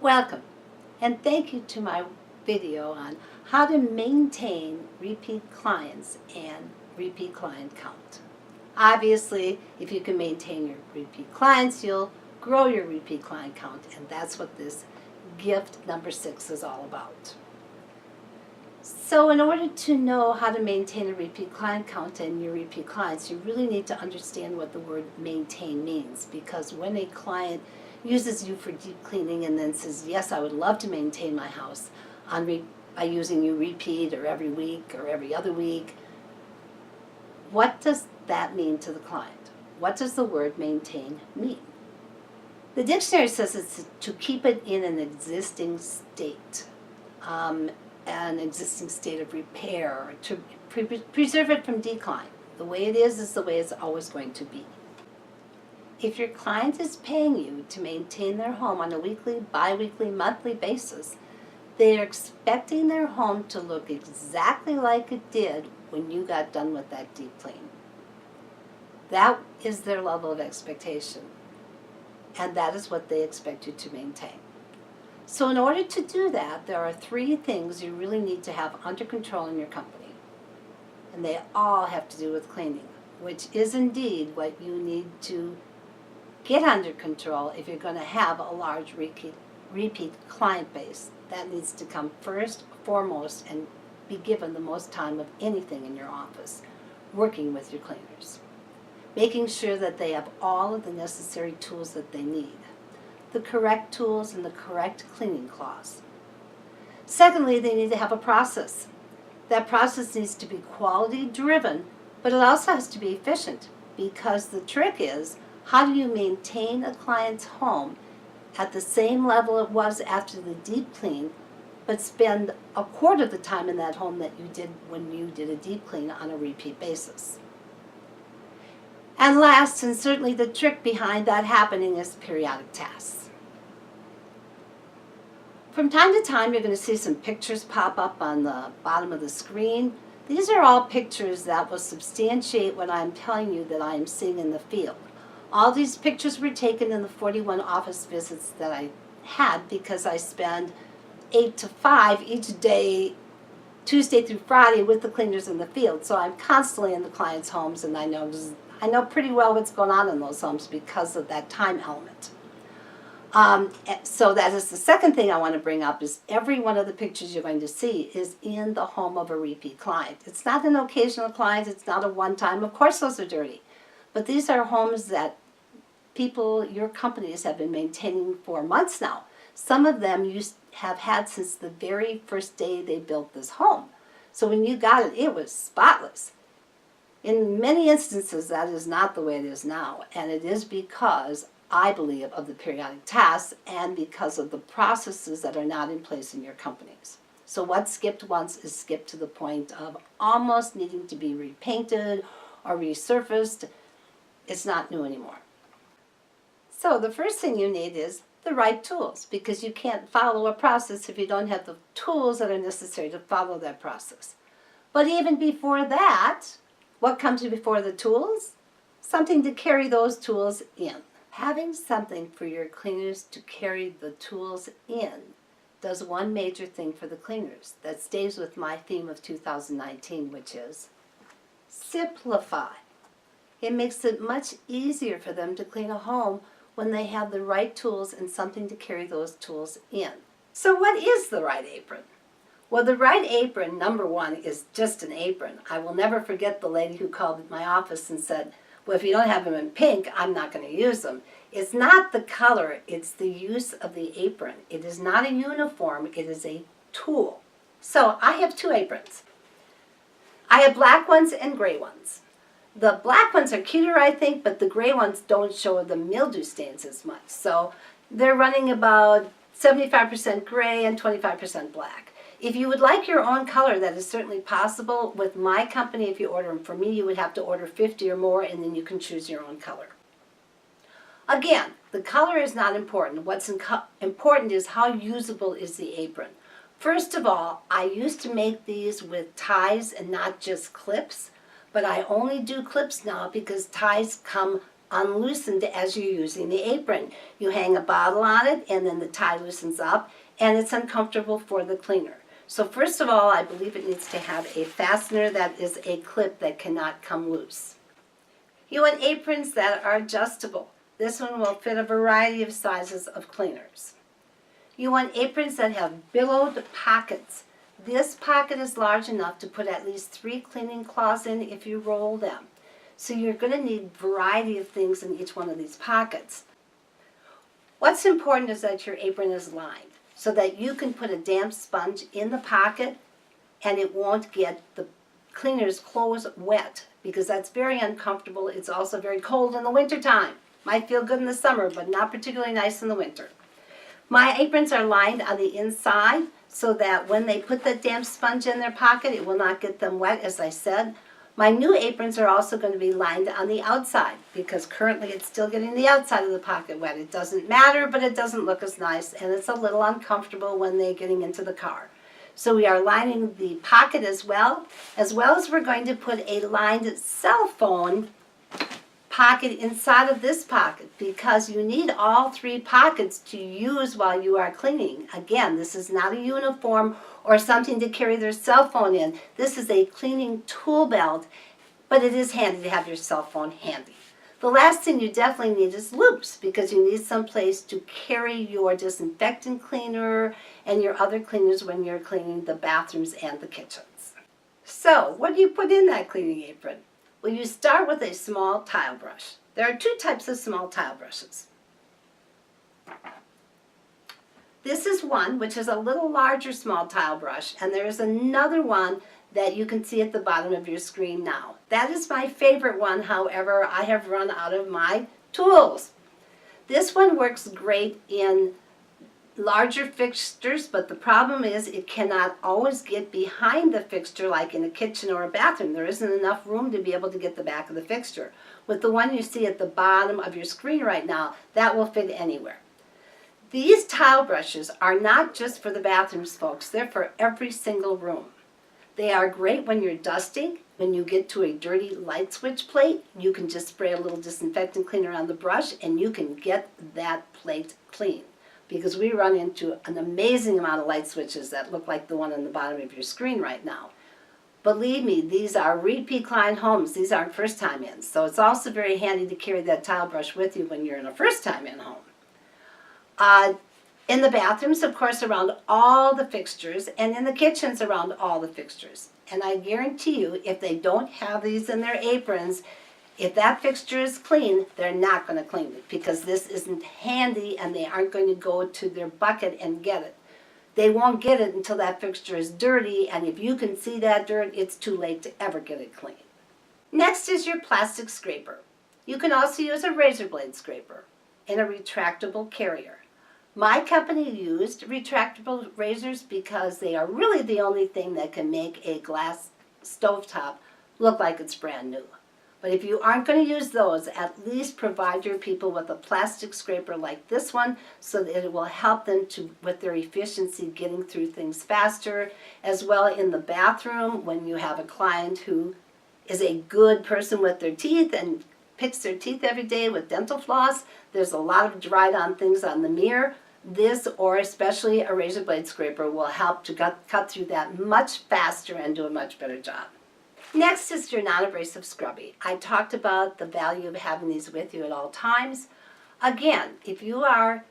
Welcome, and thank you to my video on how to maintain repeat clients and repeat client count. Obviously, if you can maintain your repeat clients, you'll grow your repeat client count, and that's what this gift number 6 is all about. So in order to know how to maintain a repeat client count and your repeat clients, you really need to understand what the word maintain means, because when a client uses you for deep cleaning and then says, yes, I would love to maintain my house by using you repeat or every week or every other week, what does that mean to the client? What does the word maintain mean? The dictionary says it's to keep it in an existing state, an existing state of repair, to preserve it from decline. The way it is the way it's always going to be. If your client is paying you to maintain their home on a weekly, bi-weekly, monthly basis, they are expecting their home to look exactly like it did when you got done with that deep clean. That is their level of expectation, and that is what they expect you to maintain. So in order to do that, there are 3 things you really need to have under control in your company, and they all have to do with cleaning, which is indeed what you need to get under control if you're going to have a large repeat client base. That needs to come first, foremost, and be given the most time of anything in your office, working with your cleaners. Making sure that they have all of the necessary tools that they need, the correct tools and the correct cleaning cloths. Secondly, they need to have a process. That process needs to be quality driven, but it also has to be efficient, because the trick is, how do you maintain a client's home at the same level it was after the deep clean, but spend a quarter of the time in that home that you did when you did a deep clean on a repeat basis? And last, and certainly the trick behind that happening, is periodic tasks. From time to time, you're going to see some pictures pop up on the bottom of the screen. These are all pictures that will substantiate what I'm telling you that I am seeing in the field. All these pictures were taken in the 41 office visits that I had, because I spend 8 to 5 each day, Tuesday through Friday, with the cleaners in the field. So I'm constantly in the clients' homes, and I know pretty well what's going on in those homes because of that time element. So that is the second thing I want to bring up, is every one of the pictures you're going to see is in the home of a repeat client. It's not an occasional client. It's not a one-time. Of course those are dirty. But these are homes that your companies have been maintaining for months now. Some of them you have had since the very first day they built this home. So when you got it, it was spotless. In many instances, that is not the way it is now, and it is because, I believe, of the periodic tasks and because of the processes that are not in place in your companies. So what skipped once is skipped to the point of almost needing to be repainted or resurfaced. It's not new anymore. So the first thing you need is the right tools, because you can't follow a process if you don't have the tools that are necessary to follow that process. But even before that, what comes before the tools? Something to carry those tools in. Having something for your cleaners to carry the tools in does one major thing for the cleaners that stays with my theme of 2019, which is simplify. It makes it much easier for them to clean a home when they have the right tools and something to carry those tools in. So what is the right apron? Well, the right apron, number 1, is just an apron. I will never forget the lady who called my office and said, well, if you don't have them in pink, I'm not going to use them. It's not the color, it's the use of the apron. It is not a uniform, it is a tool. So I have 2 aprons. I have black ones and gray ones. The black ones are cuter, I think, but the gray ones don't show the mildew stains as much. So they're running about 75% gray and 25% black. If you would like your own color, that is certainly possible. With my company, if you order them from me, you would have to order 50 or more, and then you can choose your own color. Again, the color is not important. What's important is how usable is the apron. First of all, I used to make these with ties and not just clips. But I only do clips now because ties come unloosened as you're using the apron. You hang a bottle on it and then the tie loosens up and it's uncomfortable for the cleaner. So first of all, I believe it needs to have a fastener that is a clip that cannot come loose. You want aprons that are adjustable. This one will fit a variety of sizes of cleaners. You want aprons that have billowed pockets. This pocket is large enough to put at least 3 cleaning cloths in if you roll them. So you're going to need a variety of things in each one of these pockets. What's important is that your apron is lined so that you can put a damp sponge in the pocket and it won't get the cleaner's clothes wet because that's very uncomfortable. It's also very cold in the wintertime. Might feel good in the summer, but not particularly nice in the winter. My aprons are lined on the inside so that when they put the damp sponge in their pocket, it will not get them wet, as I said. My new aprons are also going to be lined on the outside because currently it's still getting the outside of the pocket wet. It doesn't matter, but it doesn't look as nice, and it's a little uncomfortable when they're getting into the car. So we are lining the pocket as well as we're going to put a lined cell phone pocket inside of this pocket because you need all 3 pockets to use while you are cleaning. Again, this is not a uniform or something to carry their cell phone in. This is a cleaning tool belt, but it is handy to have your cell phone handy. The last thing you definitely need is loops because you need some place to carry your disinfectant cleaner and your other cleaners when you're cleaning the bathrooms and the kitchens. So, what do you put in that cleaning apron? Well, you start with a small tile brush. There are 2 types of small tile brushes. This is one which is a little larger small tile brush, and there is another one that you can see at the bottom of your screen now. That is my favorite one, however, I have run out of my tools. This one works great in larger fixtures, but the problem is it cannot always get behind the fixture like in a kitchen or a bathroom. There isn't enough room to be able to get the back of the fixture. With the one you see at the bottom of your screen right now, that will fit anywhere. These tile brushes are not just for the bathrooms, folks. They're for every single room. They are great when you're dusting. When you get to a dirty light switch plate, you can just spray a little disinfectant cleaner on the brush and you can get that plate clean. Because we run into an amazing amount of light switches that look like the one on the bottom of your screen right now. Believe me, these are repeat client homes. These aren't first time ins. So it's also very handy to carry that tile brush with you when you're in a first time in home. In the bathrooms, of course, around all the fixtures, and in the kitchens around all the fixtures. And I guarantee you, if they don't have these in their aprons, if that fixture is clean, they're not going to clean it because this isn't handy and they aren't going to go to their bucket and get it. They won't get it until that fixture is dirty, and if you can see that dirt, it's too late to ever get it clean. Next is your plastic scraper. You can also use a razor blade scraper in a retractable carrier. My company used retractable razors because they are really the only thing that can make a glass stovetop look like it's brand new. But if you aren't going to use those, at least provide your people with a plastic scraper like this one so that it will help them with their efficiency getting through things faster, as well in the bathroom when you have a client who is a good person with their teeth and picks their teeth every day with dental floss. There's a lot of dried on things on the mirror. This, or especially a razor blade scraper, will help to cut through that much faster and do a much better job. Next is your non-abrasive scrubby. I talked about the value of having these with you at all times. Again, if you are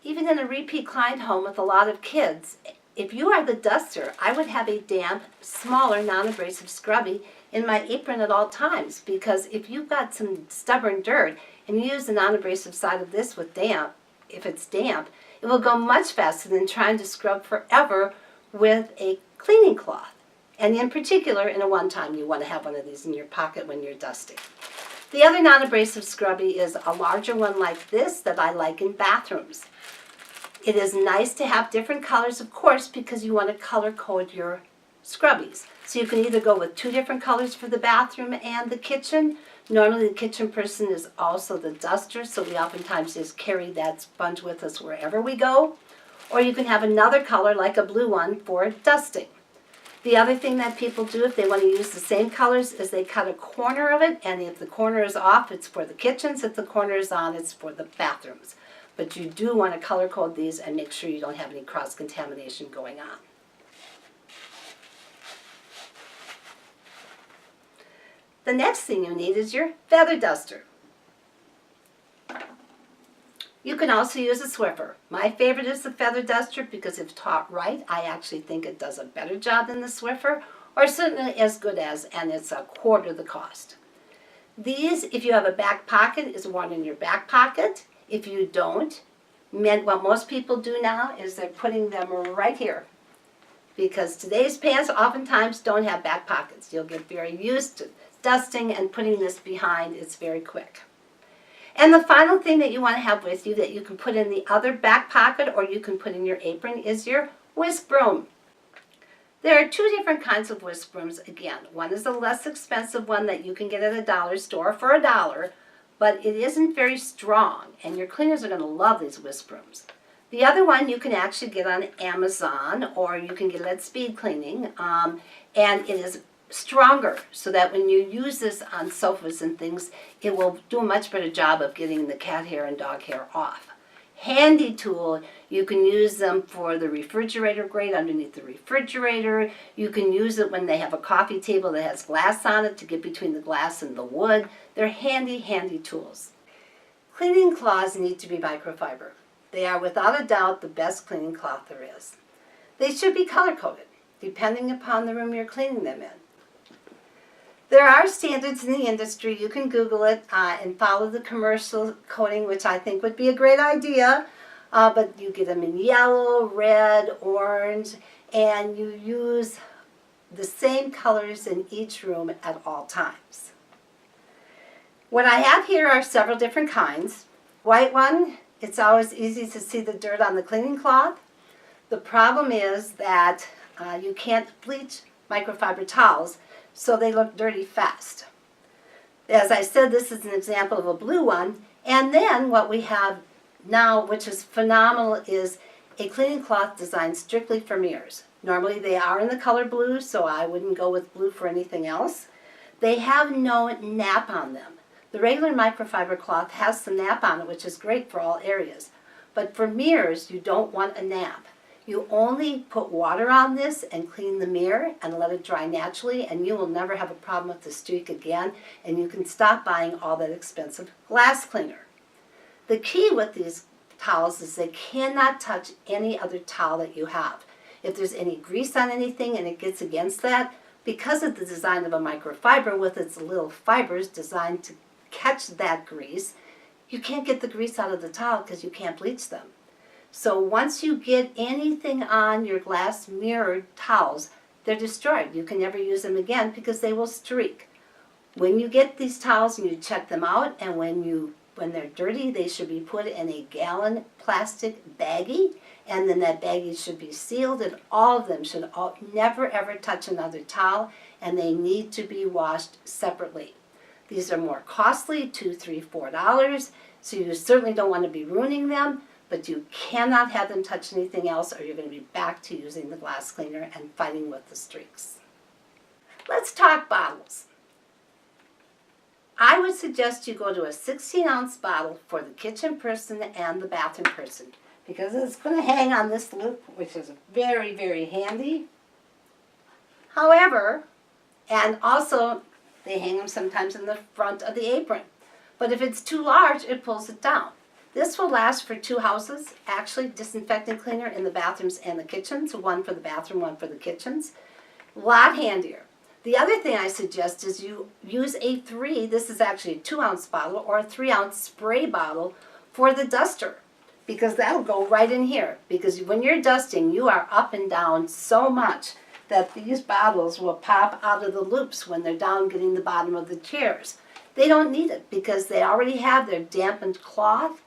even in a repeat client home with a lot of kids, if you are the duster, I would have a damp, smaller non-abrasive scrubby in my apron at all times, because if you've got some stubborn dirt and you use the non-abrasive side of this with damp, if it's damp, it will go much faster than trying to scrub forever with a cleaning cloth. And in particular, in a one-time, you want to have one of these in your pocket when you're dusting. The other non-abrasive scrubby is a larger one like this that I like in bathrooms. It is nice to have different colors, of course, because you want to color code your scrubbies. So you can either go with 2 different colors for the bathroom and the kitchen. Normally the kitchen person is also the duster, so we oftentimes just carry that sponge with us wherever we go. Or you can have another color like a blue one for dusting. The other thing that people do if they want to use the same colors is they cut a corner of it, and if the corner is off, it's for the kitchens. If the corner is on, it's for the bathrooms. But you do want to color code these and make sure you don't have any cross-contamination going on. The next thing you need is your feather duster. You can also use a Swiffer. My favorite is the feather duster because if taught right, I actually think it does a better job than the Swiffer, or certainly as good as, and it's a quarter the cost. These, if you have a back pocket, is one in your back pocket. If you don't, what most people do now is they're putting them right here, because today's pants oftentimes don't have back pockets. You'll get very used to dusting and putting this behind. It's very quick. And the final thing that you want to have with you that you can put in the other back pocket or you can put in your apron is your whisk broom. There are two different kinds of whisk brooms again. One is a less expensive one that you can get at a dollar store for $1, but it isn't very strong, and your cleaners are going to love these whisk brooms. The other one you can actually get on Amazon, or you can get it at Speed Cleaning, and it is stronger, so that when you use this on sofas and things, it will do a much better job of getting the cat hair and dog hair off. Handy tool, you can use them for the refrigerator grate underneath the refrigerator. You can use it when they have a coffee table that has glass on it to get between the glass and the wood. They're handy, handy tools. Cleaning cloths need to be microfiber. They are without a doubt the best cleaning cloth there is. They should be color-coded, depending upon the room you're cleaning them in. There are standards in the industry. You can Google it and follow the commercial coding, which I think would be a great idea. But you get them in yellow, red, orange, and you use the same colors in each room at all times. What I have here are several different kinds. White one, it's always easy to see the dirt on the cleaning cloth. The problem is that you can't bleach microfiber towels, so they look dirty fast. As I said, this is an example of a blue one. And then what we have now, which is phenomenal, is a cleaning cloth designed strictly for mirrors. Normally they are in the color blue, so I wouldn't go with blue for anything else. They have no nap on them. The regular microfiber cloth has some nap on it, which is great for all areas. But for mirrors, you don't want a nap. You only put water on this and clean the mirror and let it dry naturally, and you will never have a problem with the streak again, and you can stop buying all that expensive glass cleaner. The key with these towels is they cannot touch any other towel that you have. If there's any grease on anything and it gets against that, because of the design of a microfiber with its little fibers designed to catch that grease, you can't get the grease out of the towel because you can't bleach them. So once you get anything on your glass mirrored towels, they're destroyed. You can never use them again because they will streak. When you get these towels and you check them out, and when they're dirty, they should be put in a gallon plastic baggie, and then that baggie should be sealed, and all of them should never ever touch another towel, and they need to be washed separately. These are more costly, $2, $3, $4, so you certainly don't want to be ruining them. But you cannot have them touch anything else, or you're going to be back to using the glass cleaner and fighting with the streaks. Let's talk bottles. I would suggest you go to a 16-ounce bottle for the kitchen person and the bathroom person, because it's going to hang on this loop, which is very, very handy. However, and also they hang them sometimes in the front of the apron. But if it's too large, it pulls it down. This will last for 2 houses, actually, disinfectant cleaner in the bathrooms and the kitchens, one for the bathroom, one for the kitchens. A lot handier. The other thing I suggest is you use this is actually a 2-ounce bottle or a 3-ounce spray bottle for the duster, because that'll go right in here. Because when you're dusting, you are up and down so much that these bottles will pop out of the loops when they're down getting the bottom of the chairs. They don't need it because they already have their dampened cloth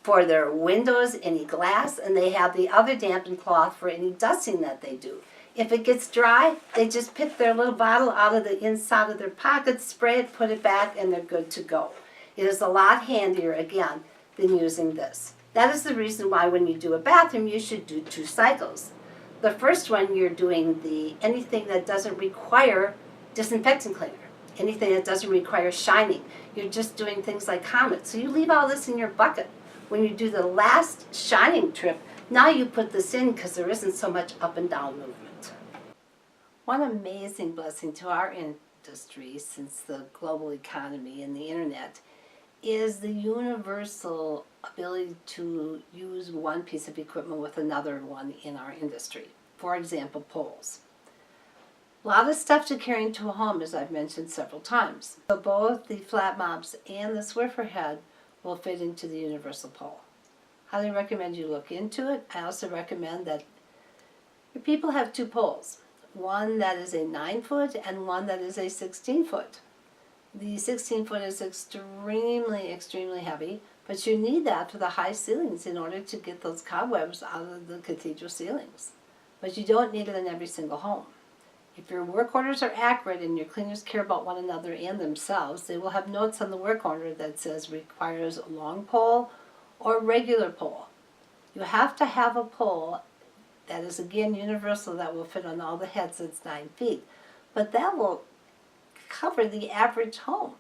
for their windows, any glass, and they have the other dampened cloth for any dusting that they do. If it gets dry, they just pick their little bottle out of the inside of their pocket, spray it, put it back, and they're good to go. It is a lot handier, again, than using this. That is the reason why when you do a bathroom, you should do 2 cycles. The first one, you're doing anything that doesn't require disinfectant cleaner, anything that doesn't require shining. You're just doing things like comets. So you leave all this in your bucket. When you do the last shining trip, now you put this in because there isn't so much up and down movement. One amazing blessing to our industry since the global economy and the internet is the universal ability to use one piece of equipment with another one in our industry. For example, poles. A lot of stuff to carry into a home, as I've mentioned several times. So both the flat mops and the Swiffer head will fit into the universal pole. Highly recommend you look into it. I also recommend that your people have two poles. One that is a 9-foot and one that is a 16-foot. The 16-foot is extremely heavy, but you need that for the high ceilings in order to get those cobwebs out of the cathedral ceilings. But you don't need it in every single home. If your work orders are accurate and your cleaners care about one another and themselves, they will have notes on the work order that says requires a long pole or regular pole. You have to have a pole that is, again, universal, that will fit on all the heads. That's 9 feet. But that will cover the average home.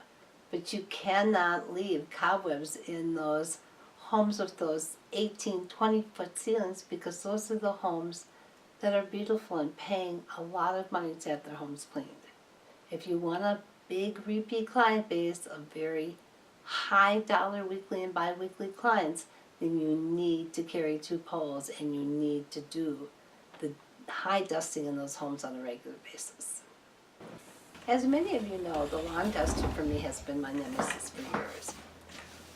But you cannot leave cobwebs in those homes with those 18, 20-foot ceilings, because those are the homes that are beautiful and paying a lot of money to have their homes cleaned. If you want a big repeat client base of very high dollar weekly and bi-weekly clients, then you need to carry 2 poles and you need to do the high dusting in those homes on a regular basis. As many of you know, the lawn duster for me has been my nemesis for years.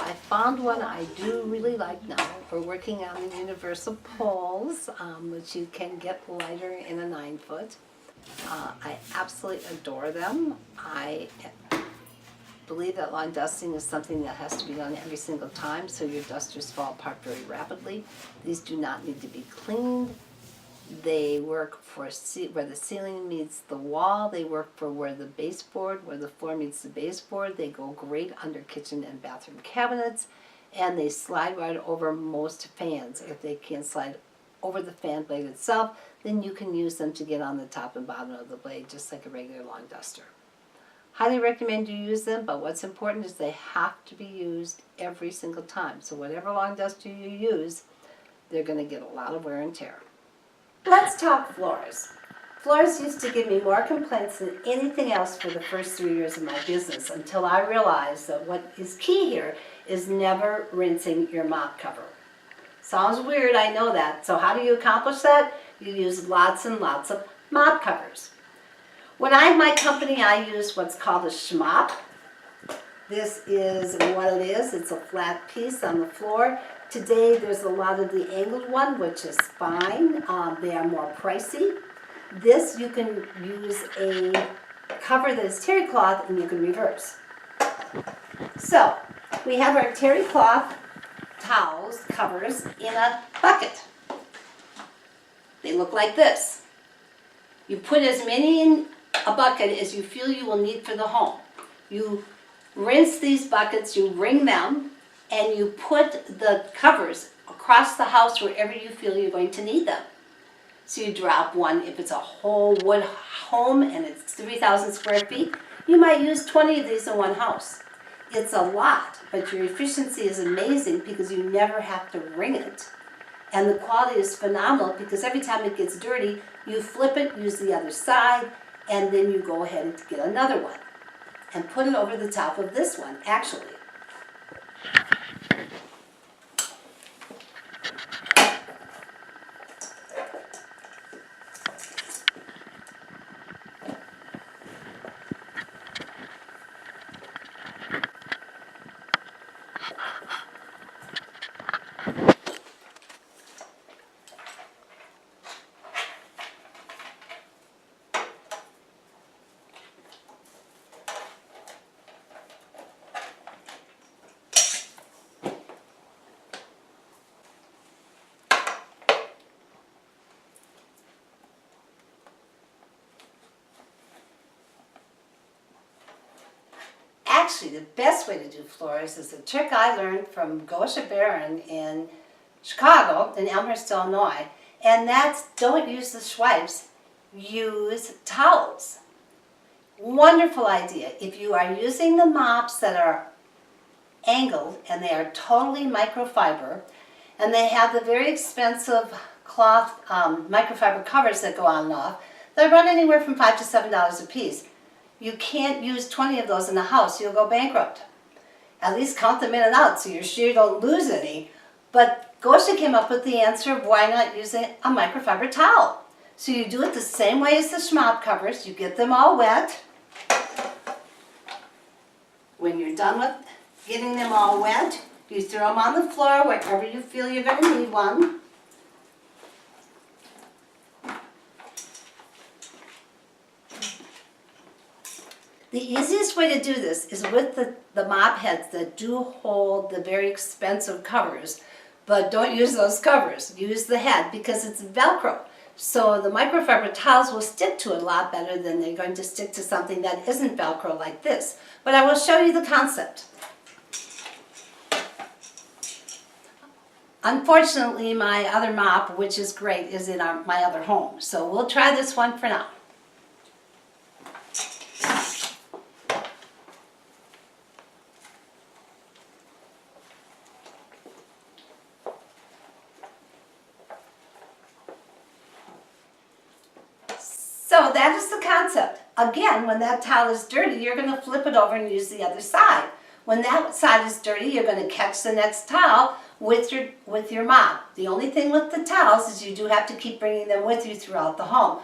I found one I do really like now. We're working on the universal poles, which you can get lighter in a 9-foot. I absolutely adore them. I believe that lawn dusting is something that has to be done every single time, so your dusters fall apart very rapidly. These do not need to be cleaned. They work for where the ceiling meets the wall. They work for where the floor meets the baseboard. They go great under kitchen and bathroom cabinets, and they slide right over most fans. If they can't slide over the fan blade itself, then you can use them to get on the top and bottom of the blade, just like a regular lawn duster. Highly recommend you use them, but what's important is they have to be used every single time. So whatever lawn duster you use, they're going to get a lot of wear and tear. Let's talk floors. Floors used to give me more complaints than anything else for the first 3 years of my business, until I realized that what is key here is never rinsing your mop cover. Sounds weird, I know that. So how do you accomplish that? You use lots and lots of mop covers. When I have my company, I use what's called a schmop. This is what it is. It's a flat piece on the floor. Today, there's a lot of the angled one, which is fine. They are more pricey. This, you can use a cover that is terry cloth, and you can reverse. So, we have our terry cloth towels, covers, in a bucket. They look like this. You put as many in a bucket as you feel you will need for the home. You rinse these buckets, you wring them, and you put the covers across the house wherever you feel you're going to need them. So you drop one. If it's a whole wood home and it's 3,000 square feet, you might use 20 of these in one house. It's a lot, but your efficiency is amazing because you never have to wring it. And the quality is phenomenal because every time it gets dirty, you flip it, use the other side, and then you go ahead and get another one and put it over the top of this one, actually. Actually, the best way to do floors is a trick I learned from Gosha Baron in Chicago, in Elmhurst, Illinois. And that's, don't use the swipes, use towels. Wonderful idea. If you are using the mops that are angled and they are totally microfiber, and they have the very expensive cloth microfiber covers that go on and off, they run anywhere from $5 to $7 a piece. You can't use 20 of those in the house, you'll go bankrupt. At least count them in and out so you're sure you don't lose any. But Gosha came up with the answer of why not using a microfiber towel. So you do it the same way as the Mop Covers. You get them all wet. When you're done with getting them all wet, you throw them on the floor wherever you feel you're going to need one. The easiest way to do this is with the mop heads that do hold the very expensive covers, but don't use those covers. Use the head because it's Velcro. So the microfiber towels will stick to it a lot better than they're going to stick to something that isn't Velcro like this. But I will show you the concept. Unfortunately, my other mop, which is great, is in my other home. So we'll try this one for now. So that is the concept. Again, when that towel is dirty, you're going to flip it over and use the other side. When that side is dirty, you're going to catch the next towel with your mop. The only thing with the towels is you do have to keep bringing them with you throughout the home.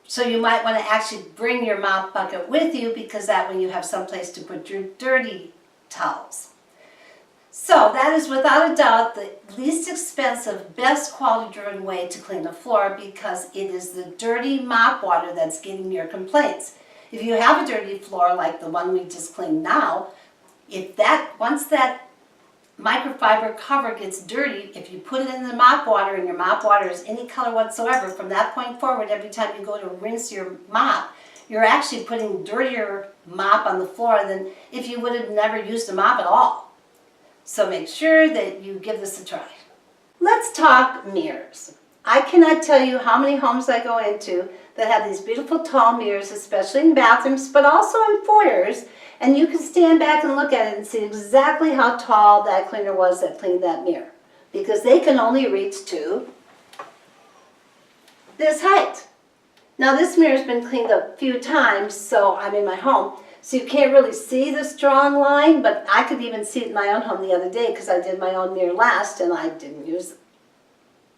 So you might want to actually bring your mop bucket with you because that way you have someplace to put your dirty towels. So that is without a doubt the least expensive, best quality-driven way to clean the floor because it is the dirty mop water that's getting your complaints. If you have a dirty floor like the one we just cleaned now, once that microfiber cover gets dirty, if you put it in the mop water and your mop water is any color whatsoever, from that point forward, every time you go to rinse your mop, you're actually putting dirtier mop on the floor than if you would have never used a mop at all. So make sure that you give this a try. Let's talk mirrors. I cannot tell you how many homes I go into that have these beautiful tall mirrors, especially in bathrooms, but also in foyers, and you can stand back and look at it and see exactly how tall that cleaner was that cleaned that mirror, because they can only reach to this height. Now this mirror's been cleaned a few times, so I'm in my home, so you can't really see the strong line, but I could even see it in my own home the other day because I did my own mirror last and I didn't use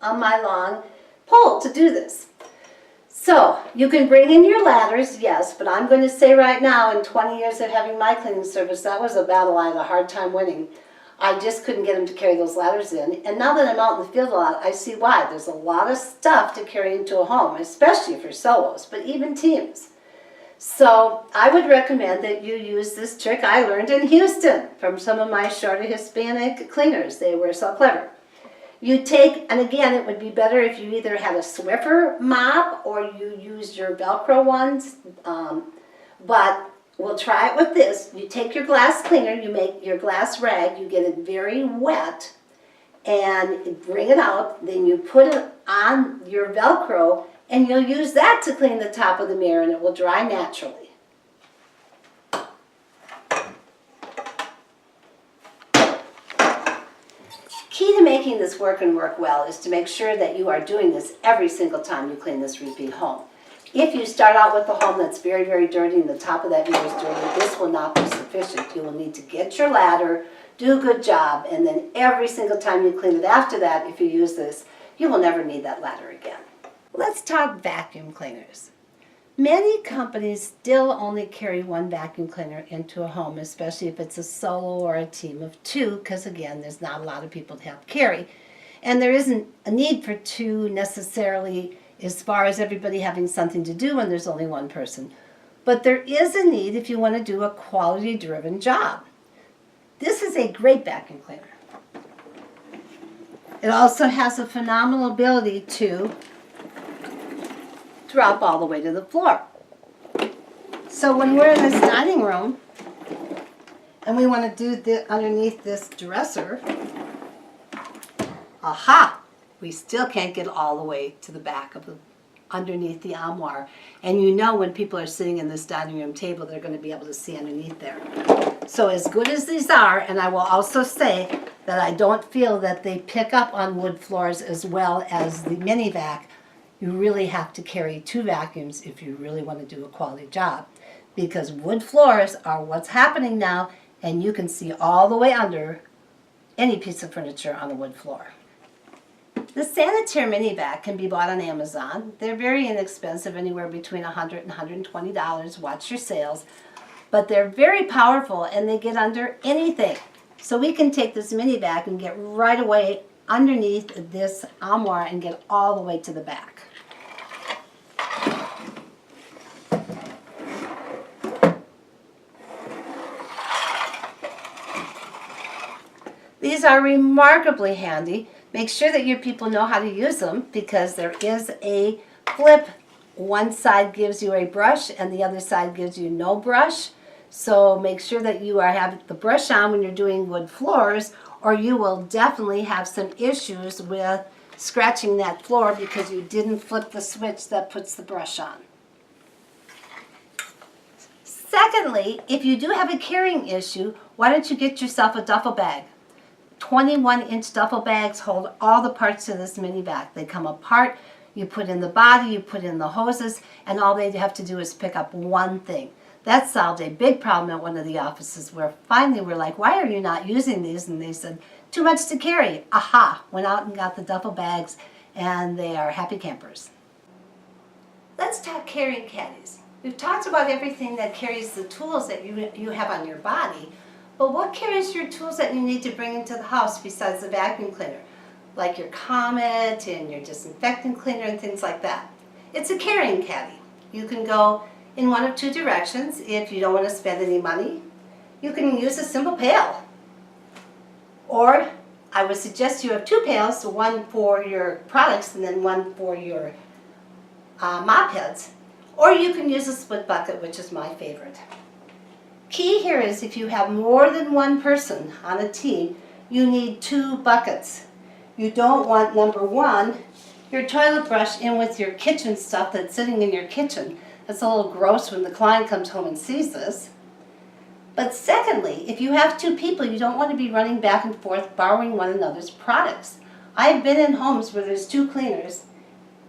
my long pole to do this. So you can bring in your ladders, yes, but I'm going to say right now, in 20 years of having my cleaning service, that was a battle I had a hard time winning. I just couldn't get them to carry those ladders in. And now that I'm out in the field a lot, I see why. There's a lot of stuff to carry into a home, especially for solos, but even teams. So I would recommend that you use this trick I learned in Houston from some of my shorter Hispanic cleaners. They were so clever. You take, and again, it would be better if you either had a Swiffer mop or you used your Velcro ones, but we'll try it with this. You take your glass cleaner, you make your glass rag, you get it very wet, and bring it out, then you put it on your Velcro, and you'll use that to clean the top of the mirror, and it will dry naturally. Key to making this work and work well is to make sure that you are doing this every single time you clean this repeat home. If you start out with a home that's very, very dirty and the top of that mirror is dirty, this will not be sufficient. You will need to get your ladder, do a good job, and then every single time you clean it after that, if you use this, you will never need that ladder again. Let's talk vacuum cleaners. Many companies still only carry one vacuum cleaner into a home, especially if it's a solo or a team of two, because again, there's not a lot of people to help carry. And there isn't a need for two necessarily as far as everybody having something to do when there's only one person. But there is a need if you want to do a quality-driven job. This is a great vacuum cleaner. It also has a phenomenal ability to drop all the way to the floor. So when we're in this dining room and we want to do underneath this dresser, aha! we still can't get all the way to the back of the underneath the armoire. And you know when people are sitting in this dining room table, they're going to be able to see underneath there. So as good as these are, and I will also say that I don't feel that they pick up on wood floors as well as the mini vac, you really have to carry 2 vacuums if you really want to do a quality job. Because wood floors are what's happening now, and you can see all the way under any piece of furniture on a wood floor. The Sanitaire mini vac can be bought on Amazon. They're very inexpensive, anywhere between $100 and $120. Watch your sales. But they're very powerful and they get under anything. So we can take this mini vac and get right away underneath this armoire and get all the way to the back. These are remarkably handy. Make sure that your people know how to use them because there is a flip. One side gives you a brush and the other side gives you no brush. So make sure that you have the brush on when you're doing wood floors, or you will definitely have some issues with scratching that floor because you didn't flip the switch that puts the brush on. Secondly, if you do have a carrying issue, why don't you get yourself a duffel bag? 21-inch duffel bags hold all the parts of this mini vac. They come apart, you put in the body, you put in the hoses, and all they have to do is pick up one thing. That solved a big problem at one of the offices where finally we're like, why are you not using these? And they said, too much to carry. Aha! Went out and got the duffel bags, and they are happy campers. Let's talk carrying caddies. We've talked about everything that carries the tools that you have on your body, but what carries your tools that you need to bring into the house besides the vacuum cleaner? Like your Comet and your disinfectant cleaner and things like that. It's a carrying caddy. You can go in one of 2 directions. If you don't want to spend any money, you can use a simple pail. Or I would suggest you have 2 pails, so one for your products and then one for your mop heads. Or you can use a split bucket, which is my favorite. Key here is if you have more than one person on a team, you need 2 buckets. You don't want, number one, your toilet brush in with your kitchen stuff that's sitting in your kitchen. That's a little gross when the client comes home and sees this. But secondly, if you have 2 people, you don't want to be running back and forth borrowing one another's products. I've been in homes where there's 2 cleaners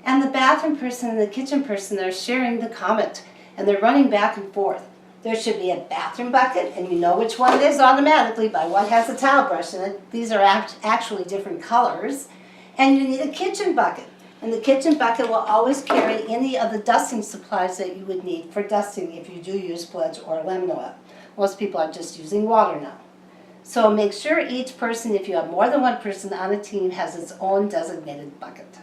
and the bathroom person and the kitchen person are sharing the Comet and they're running back and forth. There should be a bathroom bucket, and you know which one it is automatically by what has a towel brush in it. These are actually different colors. And you need a kitchen bucket. And the kitchen bucket will always carry any of the dusting supplies that you would need for dusting if you do use Pledge or lemon oil. Most people are just using water now. So make sure each person, if you have more than one person on a team, has its own designated bucket.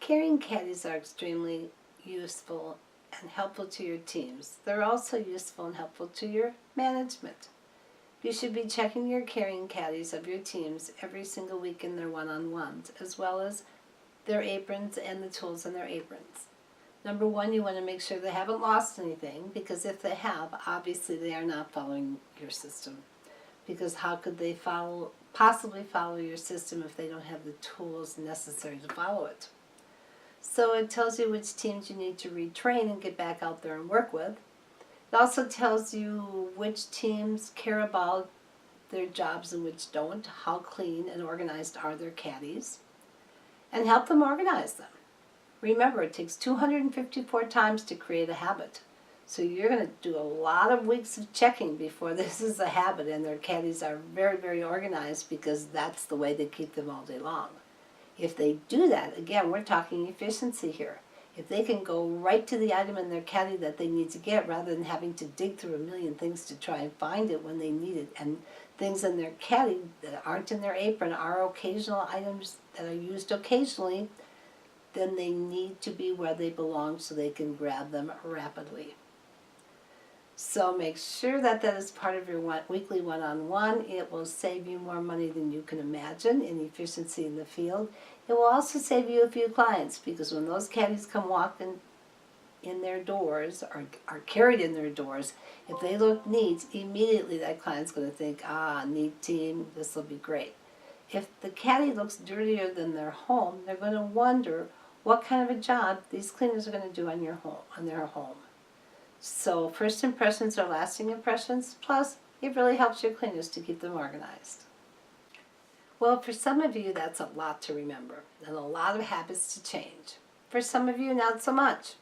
Carrying caddies are extremely useful and helpful to your teams. They're also useful and helpful to your management. You should be checking your carrying caddies of your teams every single week in their one-on-ones, as well as their aprons and the tools in their aprons. Number one, you want to make sure they haven't lost anything, because if they have, obviously they are not following your system. Because how could they possibly follow your system if they don't have the tools necessary to follow it? So it tells you which teams you need to retrain and get back out there and work with. It also tells you which teams care about their jobs and which don't, how clean and organized are their caddies, and help them organize them. Remember, it takes 254 times to create a habit. So you're going to do a lot of weeks of checking before this is a habit, and their caddies are very, very organized because that's the way they keep them all day long. If they do that, again, we're talking efficiency here. If they can go right to the item in their caddy that they need to get rather than having to dig through a million things to try and find it when they need it, and things in their caddy that aren't in their apron are occasional items that are used occasionally, then they need to be where they belong so they can grab them rapidly. So make sure that that is part of your weekly one-on-one. It will save you more money than you can imagine in efficiency in the field. It will also save you a few clients, because when those caddies come walking in their doors or are carried in their doors, if they look neat, immediately that client's going to think, neat team, this will be great. if the caddy looks dirtier than their home, they're going to wonder what kind of a job these cleaners are going to do on their home. So first impressions are lasting impressions, plus it really helps your cleaners to keep them organized. Well, for some of you, that's a lot to remember and a lot of habits to change. For some of you, not so much.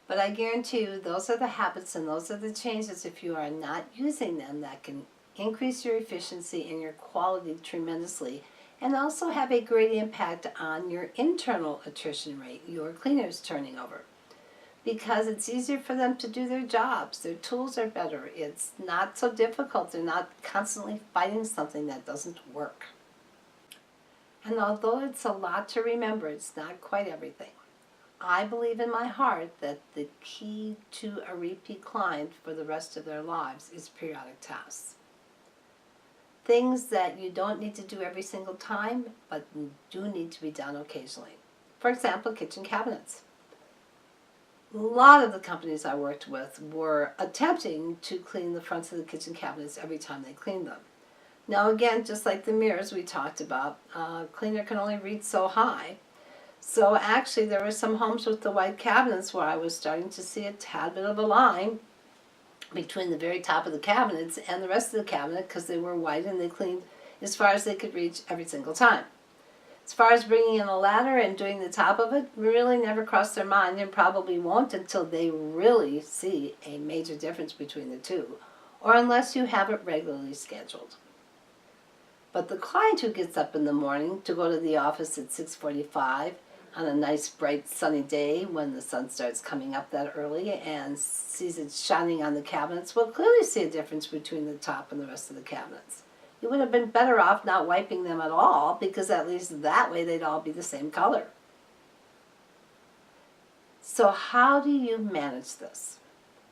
But I guarantee you, those are the habits and those are the changes, if you are not using them, that can increase your efficiency and your quality tremendously, and also have a great impact on your internal attrition rate, your cleaners turning over. Because it's easier for them to do their jobs, their tools are better, it's not so difficult, they're not constantly fighting something that doesn't work. And although it's a lot to remember, it's not quite everything. I believe in my heart that the key to a repeat client for the rest of their lives is periodic tasks. Things that you don't need to do every single time, but do need to be done occasionally. For example, kitchen cabinets. A lot of the companies I worked with were attempting to clean the fronts of the kitchen cabinets every time they cleaned them. Now again, just like the mirrors we talked about, cleaner can only reach so high. So actually there were some homes with the white cabinets where I was starting to see a tad bit of a line between the very top of the cabinets and the rest of the cabinet, because they were white and they cleaned as far as they could reach every single time. As far as bringing in a ladder and doing the top of it, really never crossed their mind, and probably won't until they really see a major difference between the two, or unless you have it regularly scheduled. But the client who gets up in the morning to go to the office at 6:45 on a nice bright sunny day when the sun starts coming up that early and sees it shining on the cabinets will clearly see a difference between the top and the rest of the cabinets. You would have been better off not wiping them at all, because at least that way they'd all be the same color. So how do you manage this?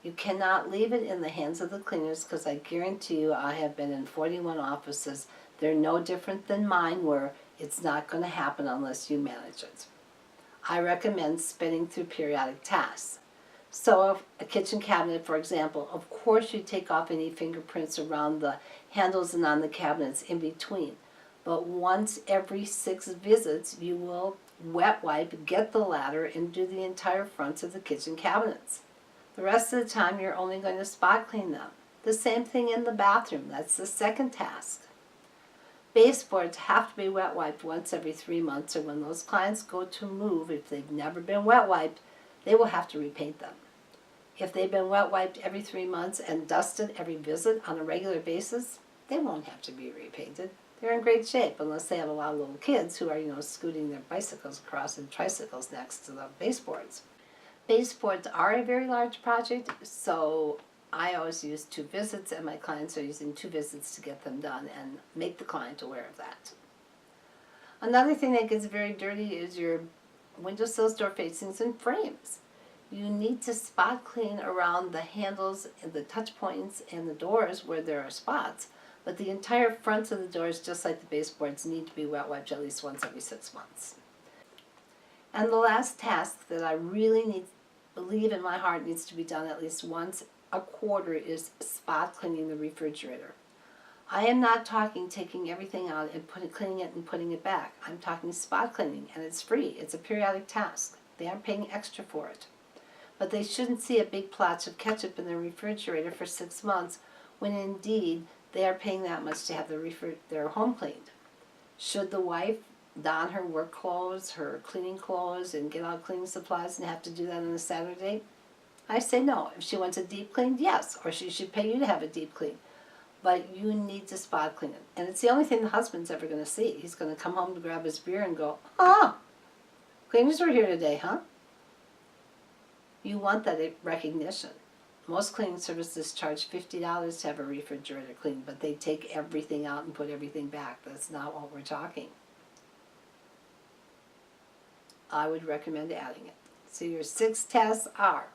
You cannot leave it in the hands of the cleaners, because I guarantee you, I have been in 41 offices. They're no different than mine, where it's not going to happen unless you manage it. I recommend spinning through periodic tasks. So if a kitchen cabinet, for example, of course you take off any fingerprints around the handles and on the cabinets in between. But once every 6 visits, you will wet wipe, get the ladder, and do the entire fronts of the kitchen cabinets. The rest of the time you're only going to spot clean them. The same thing in the bathroom. That's the second task. Baseboards have to be wet wiped once every 3 months, or when those clients go to move, if they've never been wet wiped, they will have to repaint them. If they've been wet wiped every 3 months and dusted every visit on a regular basis, they won't have to be repainted. They're in great shape, unless they have a lot of little kids who are, scooting their bicycles across and tricycles next to the baseboards. Baseboards are a very large project, so I always use 2 visits, and my clients are using 2 visits to get them done, and make the client aware of that. Another thing that gets very dirty is your windowsills, door facings, and frames. You need to spot clean around the handles and the touch points and the doors where there are spots, but the entire front of the doors, just like the baseboards, need to be wet wiped at least once every 6 months. And the last task that I really believe in my heart needs to be done at least once a quarter is spot cleaning the refrigerator. I am not talking taking everything out and cleaning it and putting it back. I'm talking spot cleaning, and it's free. It's a periodic task. They aren't paying extra for it. But they shouldn't see a big plotch of ketchup in their refrigerator for 6 months, when indeed they are paying that much to have their home cleaned. Should the wife don her work clothes, her cleaning clothes, and get out cleaning supplies and have to do that on a Saturday? I say no. If she wants a deep clean, yes, or she should pay you to have a deep clean. But you need to spot clean it. And it's the only thing the husband's ever going to see. He's going to come home to grab his beer and go, "Oh, cleaners were here today, huh?" You want that recognition. Most cleaning services charge $50 to have a refrigerator cleaned, but they take everything out and put everything back. That's not what we're talking. I would recommend adding it. So your 6 tasks are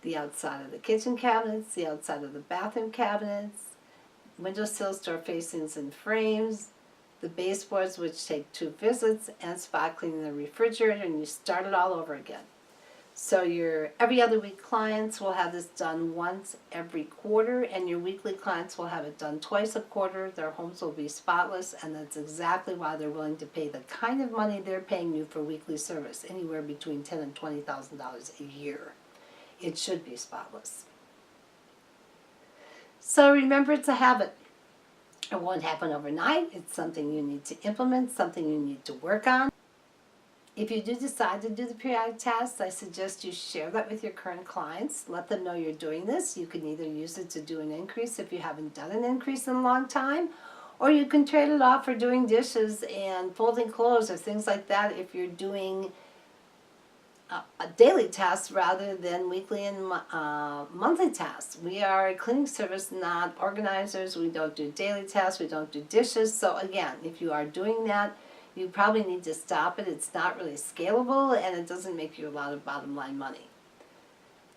the outside of the kitchen cabinets, the outside of the bathroom cabinets, windowsills, door facings, and frames, the baseboards, which take 2 visits, and spot cleaning the refrigerator, and you start it all over again. So your every other week clients will have this done once every quarter, and your weekly clients will have it done twice a quarter. Their homes will be spotless, and that's exactly why they're willing to pay the kind of money they're paying you for weekly service, anywhere between $10,000 and $20,000 a year. It should be spotless. So remember, it's a habit. It won't happen overnight. It's something you need to implement, something you need to work on. If you do decide to do the periodic tasks, I suggest you share that with your current clients. Let them know you're doing this. You can either use it to do an increase if you haven't done an increase in a long time, or you can trade it off for doing dishes and folding clothes or things like that if you're doing a daily tasks rather than weekly and monthly tasks. We are a cleaning service, not organizers. We don't do daily tasks. We don't do dishes. So again, if you are doing that, you probably need to stop it. It's not really scalable, and it doesn't make you a lot of bottom line money.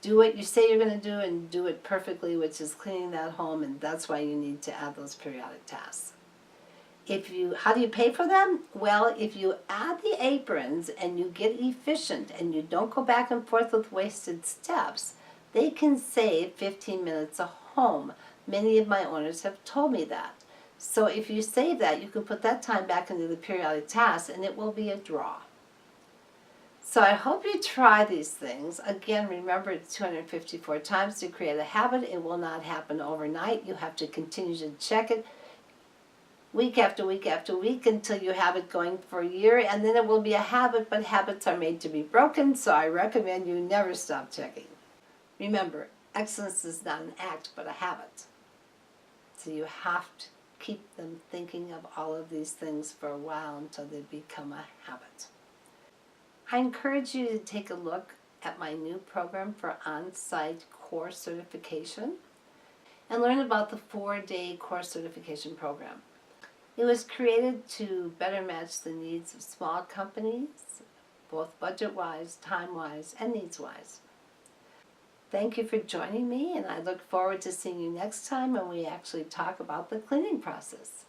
Do what you say you're going to do and do it perfectly, which is cleaning that home, and that's why you need to add those periodic tasks. How do you pay for them? Well, if you add the aprons and you get efficient and you don't go back and forth with wasted steps, they can save 15 minutes a home. Many of my owners have told me that. So if you save that, you can put that time back into the periodic tasks, and it will be a draw. So I hope you try these things. Again, remember, it's 254 times to create a habit. It will not happen overnight. You have to continue to check it week after week after week until you have it going for a year, and then it will be a habit, but habits are made to be broken, so I recommend you never stop checking. Remember, excellence is not an act, but a habit. So you have to keep them thinking of all of these things for a while until they become a habit. I encourage you to take a look at my new program for on-site core certification and learn about the 4-day core certification program. It was created to better match the needs of small companies, both budget-wise, time-wise, and needs-wise. Thank you for joining me, and I look forward to seeing you next time when we actually talk about the cleaning process.